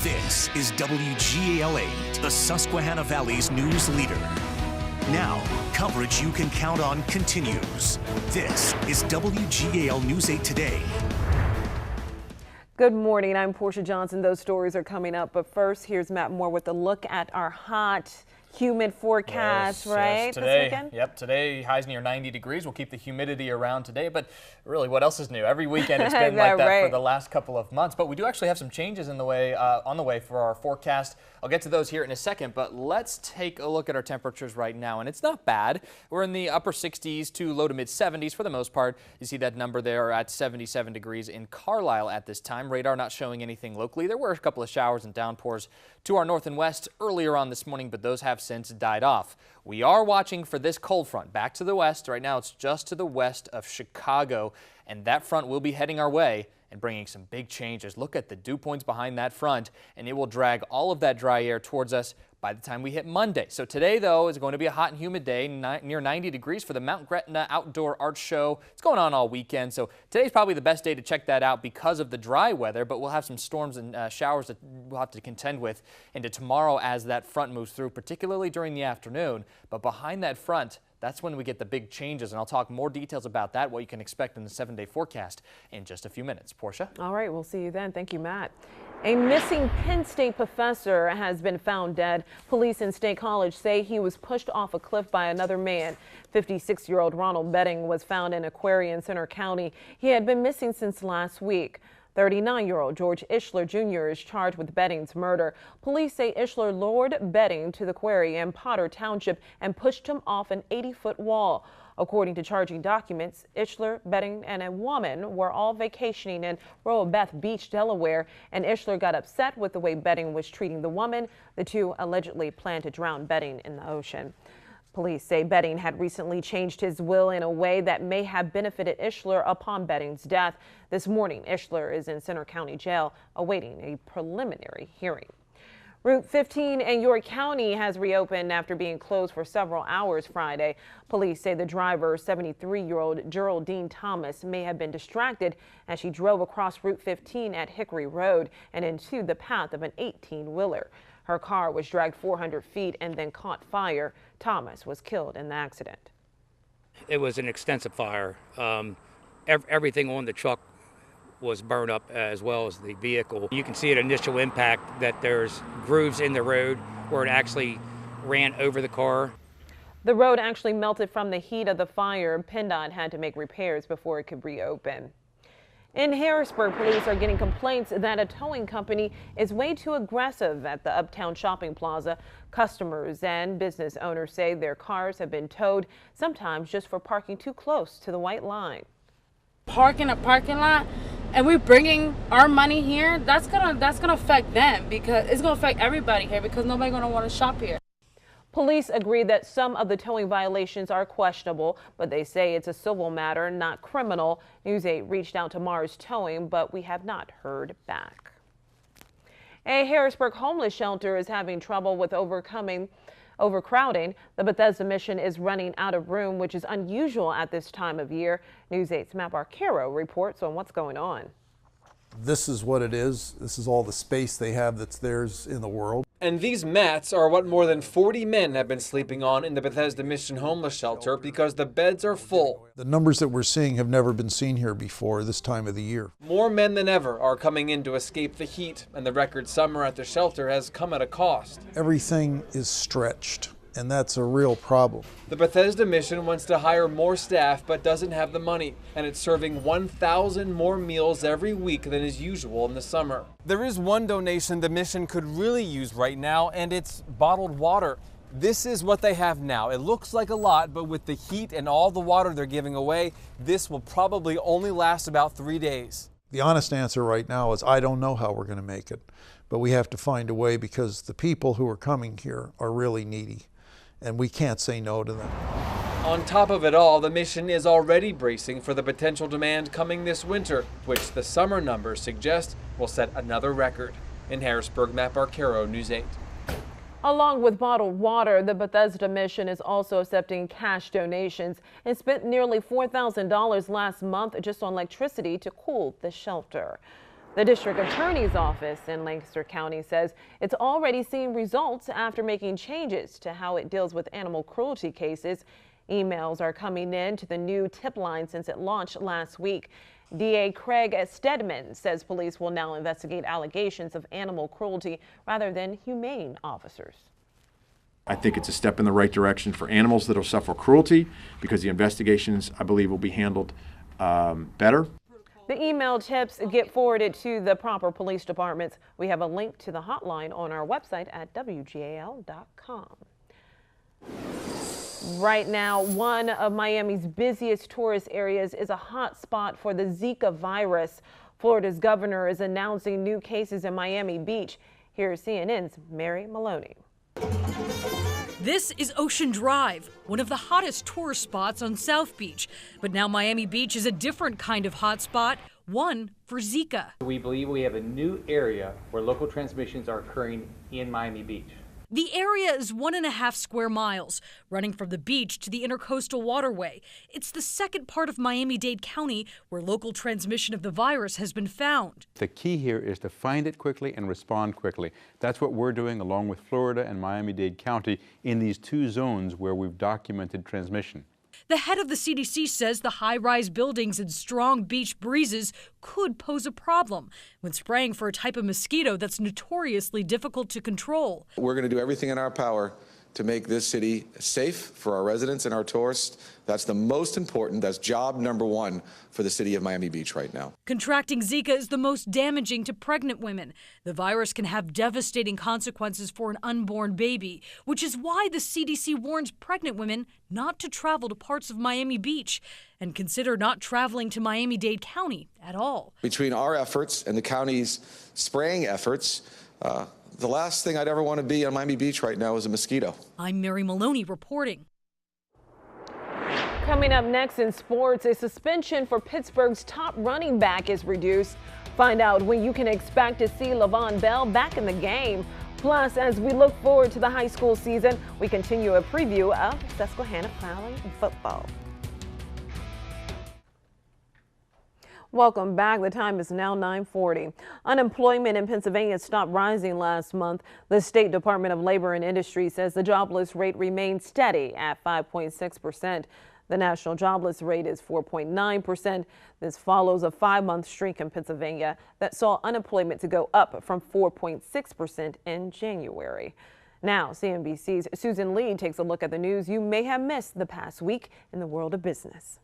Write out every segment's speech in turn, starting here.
This is WGAL8, the Susquehanna Valley's news leader. Now, coverage you can count on continues. This is WGAL News 8 Today. Good morning. I'm Portia Johnson. Those stories are coming up. But first, here's Matt Moore with a look at our hot, humid forecast, right? Yes, today, this weekend? Yep, today highs near 90 degrees. We'll keep the humidity around today, but really, what else is new? Every weekend it's been like that right. for the last couple of months. But we do actually have some changes in the way on the way for our forecast. I'll get to those here in a second, but let's take a look at our temperatures right now, and it's not bad. We're in the upper 60s to low to mid 70s for the most part. You see that number there at 77 degrees in Carlisle at this time. Radar not showing anything locally. There were a couple of showers and downpours to our north and west earlier on this morning, but those have since died off. We are watching for this cold front back to the west. Right now it's just to the west of Chicago, and that front will be heading our way and bringing some big changes. Look at the dew points behind that front, and it will drag all of that dry air towards us by the time we hit Monday. So today, though, is going to be a hot and humid day, near 90 degrees for the Mount Gretna Outdoor Art Show. It's going on all weekend, so today's probably the best day to check that out because of the dry weather, but we'll have some storms and showers that we'll have to contend with into tomorrow as that front moves through, particularly during the afternoon. But behind that front, that's when we get the big changes, and I'll talk more details about that, what you can expect in the 7-day forecast in just a few minutes. Portia? All right, we'll see you then. Thank you, Matt. A missing Penn State professor has been found dead. Police in State College say he was pushed off a cliff by another man. 56-year-old Ronald Betting was found in Aquarian in Center County. He had been missing since last week. 39-year-old George Ishler Jr. is charged with Betting's murder. Police say Ishler lured Betting to the quarry in Potter Township and pushed him off an 80-foot wall. According to charging documents, Ishler, Betting, and a woman were all vacationing in Rehoboth Beach, Delaware, and Ishler got upset with the way Betting was treating the woman. The two allegedly planned to drown Betting in the ocean. Police say Betting had recently changed his will in a way that may have benefited Ishler upon Betting's death. This morning, Ishler is in Center County Jail awaiting a preliminary hearing. Route 15 in York County has reopened after being closed for several hours Friday. Police say the driver, 73-year-old Geraldine Thomas, may have been distracted as she drove across Route 15 at Hickory Road and into the path of an 18-wheeler. Her car was dragged 400 feet and then caught fire. Thomas was killed in the accident. It was an extensive fire. Everything on the truck was burned up as well as the vehicle. You can see at initial impact that there's grooves in the road where it actually ran over the car. The road actually melted from the heat of the fire. PennDOT had to make repairs before it could reopen. In Harrisburg, police are getting complaints that a towing company is way too aggressive at the Uptown Shopping Plaza. Customers and business owners say their cars have been towed, sometimes just for parking too close to the white line. Park in a parking lot and we're bringing our money here, that's gonna affect them, because it's gonna affect everybody here, because nobody's gonna want to shop here. Police agree that some of the towing violations are questionable, but they say it's a civil matter, not criminal. News 8 reached out to Mars Towing, but we have not heard back. A Harrisburg homeless shelter is having trouble with overcrowding. The Bethesda Mission is running out of room, which is unusual at this time of year. News 8's Matt Barquero reports on what's going on. This is what it is. This is all the space they have that's theirs in the world. And these mats are what more than 40 men have been sleeping on in the Bethesda Mission homeless shelter because the beds are full. The numbers that we're seeing have never been seen here before this time of the year. More men than ever are coming in to escape the heat, and the record summer at the shelter has come at a cost. Everything is stretched, and that's a real problem. The Bethesda Mission wants to hire more staff but doesn't have the money, and it's serving 1,000 more meals every week than is usual in the summer. There is one donation the mission could really use right now, and it's bottled water. This is what they have now. It looks like a lot, but with the heat and all the water they're giving away, this will probably only last about 3 days. The honest answer right now is I don't know how we're going to make it, but we have to find a way because the people who are coming here are really needy, and we can't say no to them. On top of it all, the mission is already bracing for the potential demand coming this winter, which the summer numbers suggest will set another record. In Harrisburg, Matt Barquero, News 8. Along with bottled water, the Bethesda Mission is also accepting cash donations and spent nearly $4,000 last month just on electricity to cool the shelter. The district attorney's office in Lancaster County says it's already seeing results after making changes to how it deals with animal cruelty cases. Emails are coming in to the new tip line since it launched last week. DA Craig Stedman says police will now investigate allegations of animal cruelty rather than humane officers. I think it's a step in the right direction for animals that will suffer cruelty because the investigations, I believe, will be handled better. The email tips get forwarded to the proper police departments. We have a link to the hotline on our website at WGAL.com. Right now, one of Miami's busiest tourist areas is a hot spot for the Zika virus. Florida's governor is announcing new cases in Miami Beach. Here's CNN's Mary Maloney. This is Ocean Drive, one of the hottest tourist spots on South Beach. But now Miami Beach is a different kind of hot spot, one for Zika. We believe we have a new area where local transmissions are occurring in Miami Beach. The area is 1.5 square miles, running from the beach to the Intercoastal Waterway. It's the second part of Miami-Dade County where local transmission of the virus has been found. The key here is to find it quickly and respond quickly. That's what we're doing along with Florida and Miami-Dade County in these two zones where we've documented transmission. The head of the CDC says the high-rise buildings and strong beach breezes could pose a problem when spraying for a type of mosquito that's notoriously difficult to control. We're going to do everything in our power to make this city safe for our residents and our tourists. That's the most important. That's job number one for the city of Miami Beach right now. Contracting Zika is the most damaging to pregnant women. The virus can have devastating consequences for an unborn baby, which is why the CDC warns pregnant women not to travel to parts of Miami Beach and consider not traveling to Miami-Dade County at all. Between our efforts and the county's spraying efforts, the last thing I'd ever want to be on Miami Beach right now is a mosquito. I'm Mary Maloney reporting. Coming up next in sports, a suspension for Pittsburgh's top running back is reduced. Find out when you can expect to see Le'Veon Bell back in the game. Plus, as we look forward to the high school season, we continue a preview of Susquehanna Valley football. Welcome back. The time is now 9:40. Unemployment in Pennsylvania stopped rising last month. The State Department of Labor and Industry says the jobless rate remains steady at 5.6%. The national jobless rate is 4.9%. This follows a 5-month streak in Pennsylvania that saw unemployment to go up from 4.6% in January. Now, CNBC's Susan Lee takes a look at the news you may have missed the past week in the world of business.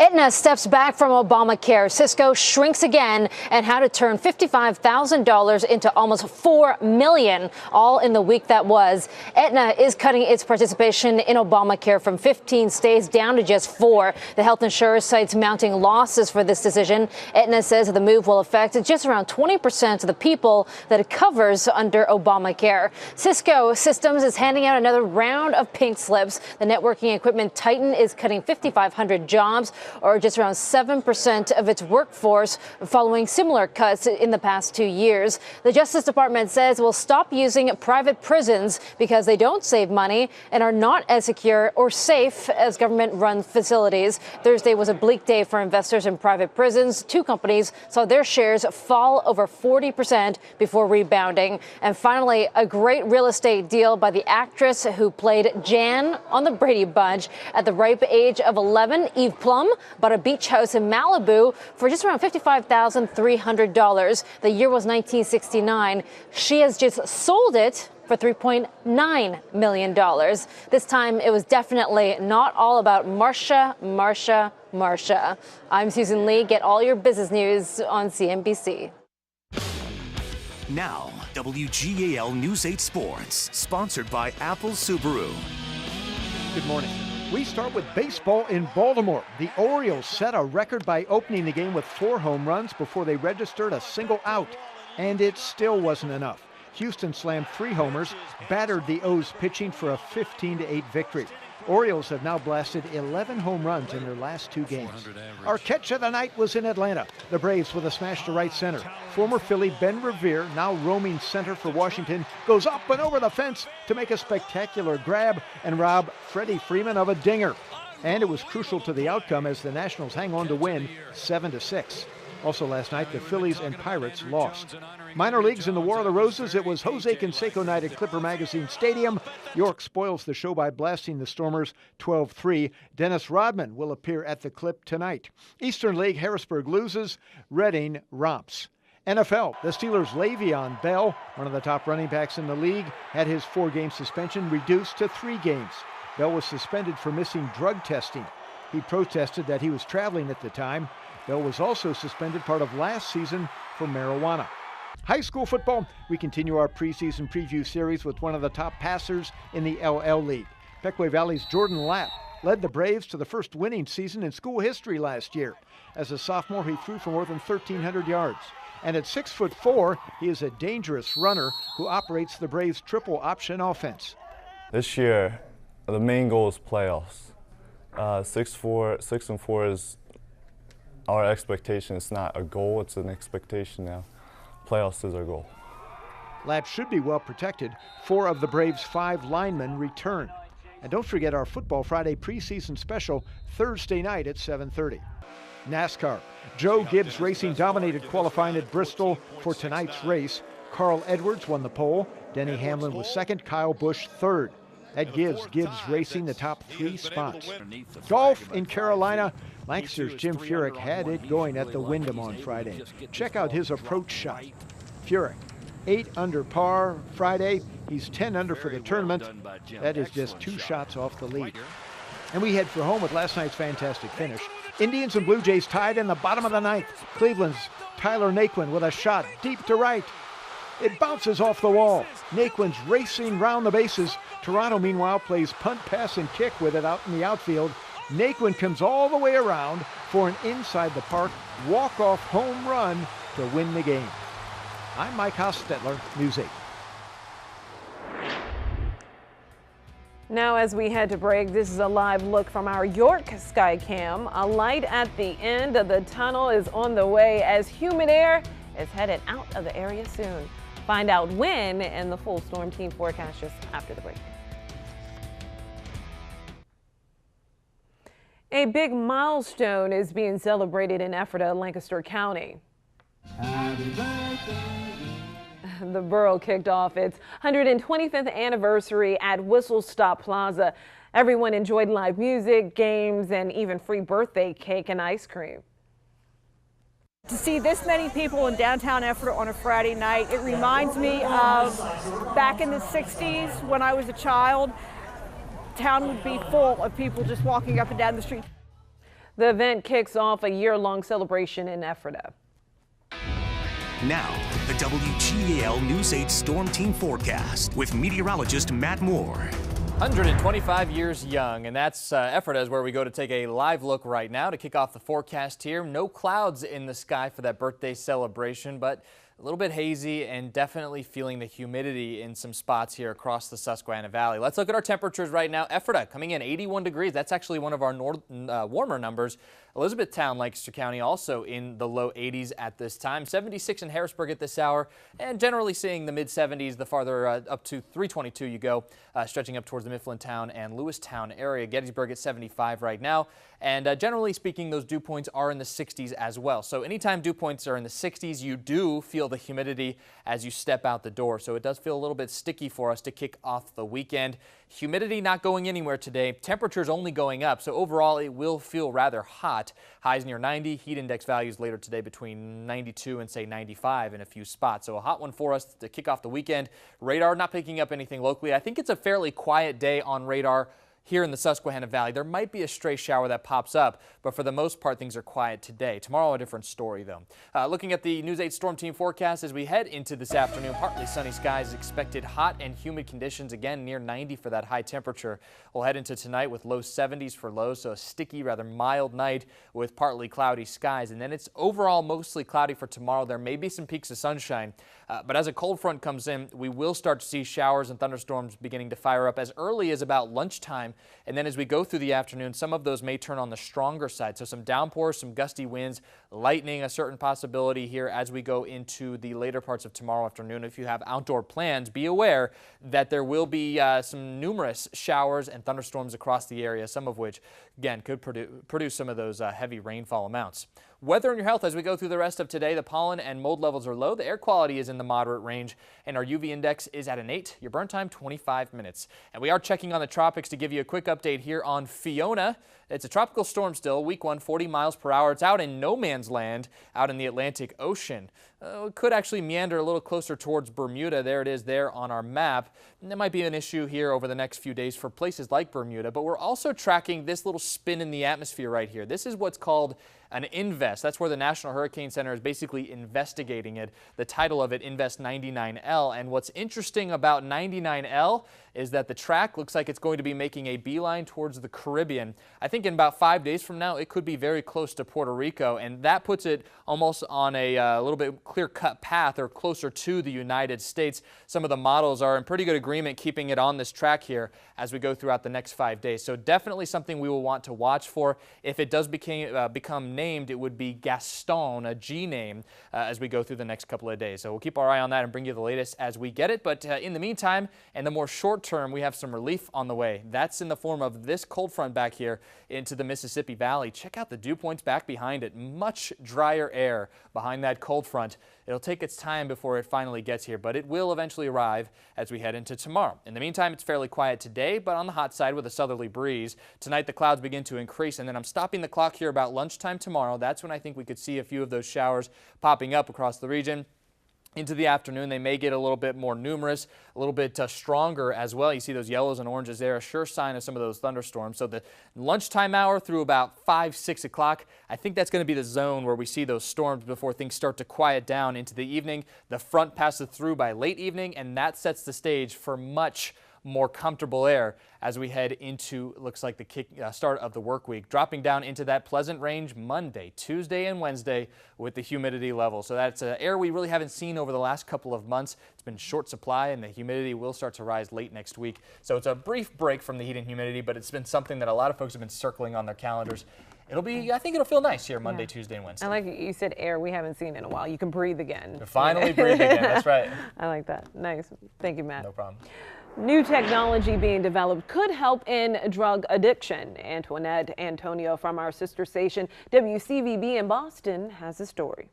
Aetna steps back from Obamacare. Cisco shrinks again, and how to turn $55,000 into almost $4 million, all in the week that was. Aetna is cutting its participation in Obamacare from 15 states down to just 4. The health insurer cites mounting losses for this decision. Aetna says that the move will affect just around 20% of the people that it covers under Obamacare. Cisco Systems is handing out another round of pink slips. The networking equipment titan is cutting 5,500 jobs, or just around 7% of its workforce, following similar cuts in the past 2 years. The Justice Department says it will stop using private prisons because they don't save money and are not as secure or safe as government-run facilities. Thursday was a bleak day for investors in private prisons. 2 companies saw their shares fall over 40% before rebounding. And finally, a great real estate deal by the actress who played Jan on the Brady Bunch. At the ripe age of 11, Eve Plum bought a beach house in Malibu for just around $55,300. The year was 1969. She has just sold it for $3.9 million. This time, it was definitely not all about Marsha. I'm Susan Lee. Get all your business news on CNBC. Now, WGAL News 8 Sports, sponsored by Apple Subaru. Good morning. We start with baseball in Baltimore. The Orioles set a record by opening the game with 4 home runs before they registered a single out, and it still wasn't enough. Houston slammed 3 homers, battered the O's pitching for a 15-8 victory. Orioles have now blasted 11 home runs in their last 2 games. Our catch of the night was in Atlanta. The Braves with a smash to right center. Former Philly Ben Revere, now roaming center for Washington, goes up and over the fence to make a spectacular grab and rob Freddie Freeman of a dinger. And it was crucial to the outcome as the Nationals hang on to win 7-6. Also last night, the Phillies and Pirates lost. Minor leagues in the War of the Roses, it was Jose Canseco night at Clipper Magazine Stadium. York spoils the show by blasting the Stormers 12-3. Dennis Rodman will appear at the Clip tonight. Eastern League, Harrisburg loses. Reading romps. NFL, the Steelers' Le'Veon Bell, one of the top running backs in the league, had his 4-game suspension reduced to 3 games. Bell was suspended for missing drug testing. He protested that he was traveling at the time. Bell was also suspended part of last season for marijuana. High school football, we continue our preseason preview series with one of the top passers in the LL League. Pequea Valley's Jordan Lapp led the Braves to the first winning season in school history last year. As a sophomore, he threw for more than 1,300 yards. And at 6'4", he is a dangerous runner who operates the Braves' triple option offense. This year, the main goal is playoffs. 6-4 is our expectation. It's not a goal, it's an expectation now. Playoffs is our goal. Lapp should be well protected. 4 of the Braves' 5 linemen return. And don't forget our Football Friday preseason special Thursday night at 7:30. NASCAR. Joe Gibbs Racing dominated qualifying at Bristol for tonight's race. Carl Edwards won the pole. Denny Hamlin was second. Kyle Busch third. That gives Gibbs Racing the top 3 spots. Golf in Carolina. Lancaster's Jim Furyk had it going at the Wyndham on Friday. Check out his approach shot. Furyk, 8 under par Friday. He's 10 under for the tournament. That is just 2 shots off the lead. And we head for home with last night's fantastic finish. Indians and Blue Jays tied in the bottom of the 9th. Cleveland's Tyler Naquin with a shot deep to right. It bounces off the wall. Naquin's racing round the bases. Toronto, meanwhile, plays punt, pass, and kick with it out in the outfield. Naquin comes all the way around for an inside the park walk-off home run to win the game. I'm Mike Hostetler, News 8. Now, as we head to break, this is a live look from our York Skycam. A light at the end of the tunnel is on the way as humid air is headed out of the area soon. Find out when and the full storm team forecast just after the break. A big milestone is being celebrated in Ephrata, Lancaster County. The borough kicked off its 125th anniversary at Whistle Stop Plaza. Everyone enjoyed live music, games, and even free birthday cake and ice cream. To see this many people in downtown Ephrata on a Friday night, it reminds me of back in the 60s when I was a child. Town would be full of people just walking up and down the street. The event kicks off a year-long celebration in Ephrata. Now, the WGAL News 8 Storm Team Forecast with meteorologist Matt Moore. 125 years young, and that's Ephrata is where we go to take a live look right now to kick off the forecast here. No clouds in the sky for that birthday celebration, but a little bit hazy and definitely feeling the humidity in some spots here across the Susquehanna Valley. Let's look at our temperatures right now. Ephrata coming in 81 degrees. That's actually one of our warmer numbers. Elizabethtown, Lancaster County also in the low 80s at this time. 76 in Harrisburg at this hour, and generally seeing the mid 70s the farther up to 322 you go, stretching up towards the Mifflintown and Lewistown area. Gettysburg at 75 right now, and generally speaking those dew points are in the 60s as well. So anytime dew points are in the 60s, you do feel the humidity as you step out the door. So it does feel a little bit sticky for us to kick off the weekend. Humidity not going anywhere today. Temperatures only going up. So overall, it will feel rather hot. Highs near 90. Heat index values later today between 92 and say 95 in a few spots. So a hot one for us to kick off the weekend. Radar not picking up anything locally. I think it's a fairly quiet day on radar here in the Susquehanna Valley. There might be a stray shower that pops up, but for the most part, things are quiet today. Tomorrow, a different story, though. Looking at the News 8 Storm Team forecast as we head into this afternoon, partly sunny skies, expected hot and humid conditions, again near 90 for that high temperature. We'll head into tonight with low 70s for lows, so a sticky, rather mild night with partly cloudy skies. And then it's overall mostly cloudy for tomorrow. There may be some peaks of sunshine, but as a cold front comes in, we will start to see showers and thunderstorms beginning to fire up as early as about lunchtime. And then as we go through the afternoon, some of those may turn on the stronger side. So some downpours, some gusty winds, lightning, a certain possibility here as we go into the later parts of tomorrow afternoon. If you have outdoor plans, be aware that there will be some numerous showers and thunderstorms across the area, some of which, again, could produce some of those heavy rainfall amounts. Weather and your health as we go through the rest of today. The pollen and mold levels are low. The air quality is in the moderate range, and our UV index is at an 8. Your burn time, 25 minutes. And we are checking on the tropics to give you a quick update here on Fiona. It's a tropical storm still, week 1, 40 miles per hour. It's out in no man's land out in the Atlantic Ocean. It could actually meander a little closer towards Bermuda. There it is there on our map. And that might be an issue here over the next few days for places like Bermuda, but we're also tracking this little spin in the atmosphere right here. This is what's called an INVEST. That's where the National Hurricane Center is basically investigating it. The title of it, INVEST 99L. And what's interesting about 99L is that the track looks like it's going to be making a beeline towards the Caribbean. I think in about 5 days from now, it could be very close to Puerto Rico, and that puts it almost on a little bit clear-cut path or closer to the United States. Some of the models are in pretty good agreement keeping it on this track here as we go throughout the next 5 days. So definitely something we will want to watch for. If it does become named, it would be Gaston, a G name, as we go through the next couple of days. So we'll keep our eye on that and bring you the latest as we get it. But in the meantime, and the more short term, we have some relief on the way. That's in the form of this cold front back here into the Mississippi Valley. Check out the dew points back behind it. Much drier air behind that cold front. It'll take its time before it finally gets here, but it will eventually arrive as we head into tomorrow. In the meantime, it's fairly quiet today, but on the hot side with a southerly breeze. Tonight, the clouds begin to increase, and then I'm stopping the clock here about lunchtime tomorrow. That's when I think we could see a few of those showers popping up across the region. Into the afternoon, they may get a little bit more numerous, a little bit stronger as well. You see those yellows and oranges there, a sure sign of some of those thunderstorms. So the lunchtime hour through about 5, 6 o'clock, I think that's going to be the zone where we see those storms before things start to quiet down into the evening. The front passes through by late evening, and that sets the stage for much more comfortable air as we head into, looks like, the start of the work week, dropping down into that pleasant range Monday, Tuesday, and Wednesday with the humidity level. So that's air we really haven't seen over the last couple of months. It's been short supply, and the humidity will start to rise late next week. So it's a brief break from the heat and humidity, but it's been something that a lot of folks have been circling on their calendars. It'll be, I think it'll feel nice here Monday, Tuesday, and Wednesday. I like you said air we haven't seen in a while. You can breathe again. You'll finally breathe again, that's right. I like that. Nice. Thank you, Matt. No problem. New technology being developed could help in drug addiction. Antoinette Antonio from our sister station, WCVB in Boston, has a story.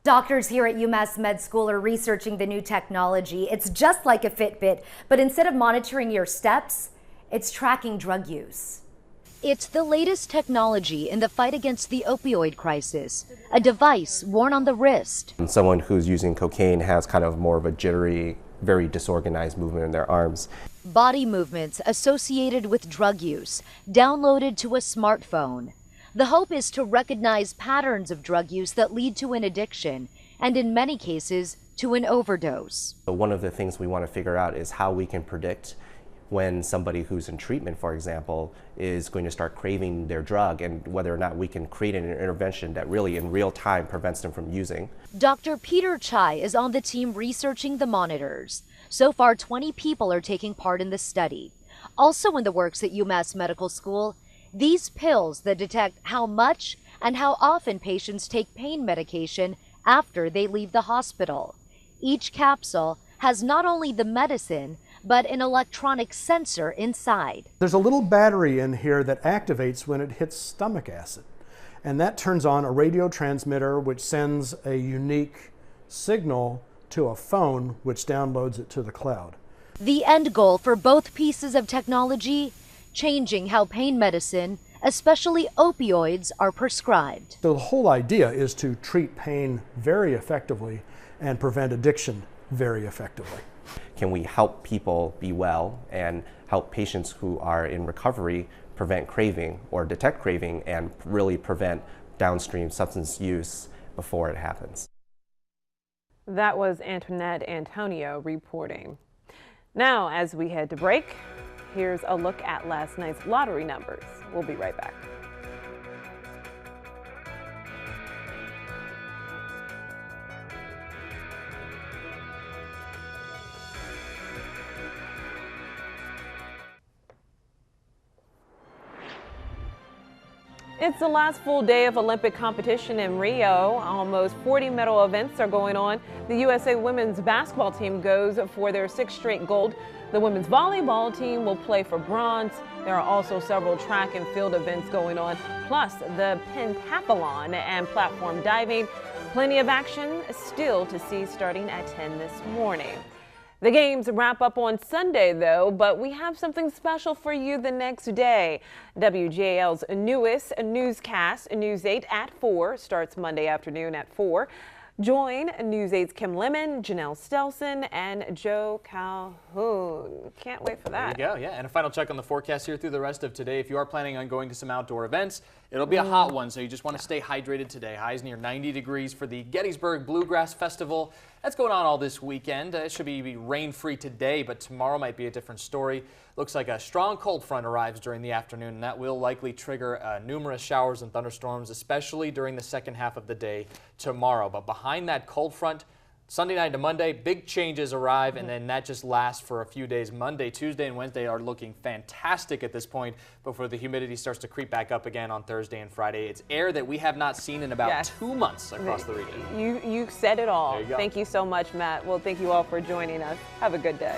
Doctors here at UMass Med School are researching the new technology. It's just like a Fitbit, but instead of monitoring your steps, it's tracking drug use. It's the latest technology in the fight against the opioid crisis, a device worn on the wrist. Someone who's using cocaine has kind of more of a jittery, very disorganized movement in their arms. Body movements associated with drug use, downloaded to a smartphone. The hope is to recognize patterns of drug use that lead to an addiction, and in many cases, to an overdose. So one of the things we want to figure out is how we can predict when somebody who's in treatment, for example, is going to start craving their drug, and whether or not we can create an intervention that really in real time prevents them from using. Dr. Peter Chai is on the team researching the monitors. So far, 20 people are taking part in the study. Also in the works at UMass Medical School, these pills that detect how much and how often patients take pain medication after they leave the hospital. Each capsule has not only the medicine, but an electronic sensor inside. There's a little battery in here that activates when it hits stomach acid. And that turns on a radio transmitter which sends a unique signal to a phone which downloads it to the cloud. The end goal for both pieces of technology, changing how pain medicine, especially opioids, are prescribed. So the whole idea is to treat pain very effectively and prevent addiction very effectively. Can we help people be well and help patients who are in recovery prevent craving or detect craving and really prevent downstream substance use before it happens? That was Antoinette Antonio reporting. Now, as we head to break, here's a look at last night's lottery numbers. We'll be right back. It's the last full day of Olympic competition in Rio. Almost 40 medal events are going on. The USA women's basketball team goes for their 6th straight gold. The women's volleyball team will play for bronze. There are also several track and field events going on, plus the pentathlon and platform diving. Plenty of action still to see starting at 10 this morning. The games wrap up on Sunday, though, but we have something special for you the next day. WGAL's newest newscast, News 8 at 4, starts Monday afternoon at 4. Join News 8's Kim Lemon, Janelle Stelson, and Joe Calhoun. Can't wait for that. There you go, yeah. And a final check on the forecast here through the rest of today. If you are planning on going to some outdoor events, it'll be a hot one, so you just want to stay hydrated today. Highs near 90 degrees for the Gettysburg Bluegrass Festival. That's going on all this weekend. It should be rain-free today, but tomorrow might be a different story. Looks like a strong cold front arrives during the afternoon, and that will likely trigger numerous showers and thunderstorms, especially during the second half of the day tomorrow. But behind that cold front, Sunday night to Monday, big changes arrive, and then that just lasts for a few days. Monday, Tuesday, and Wednesday are looking fantastic at this point before the humidity starts to creep back up again on Thursday and Friday. It's air that we have not seen in about 2 months across the region. You said it all. There you go. Thank you so much, Matt. Well, thank you all for joining us. Have a good day.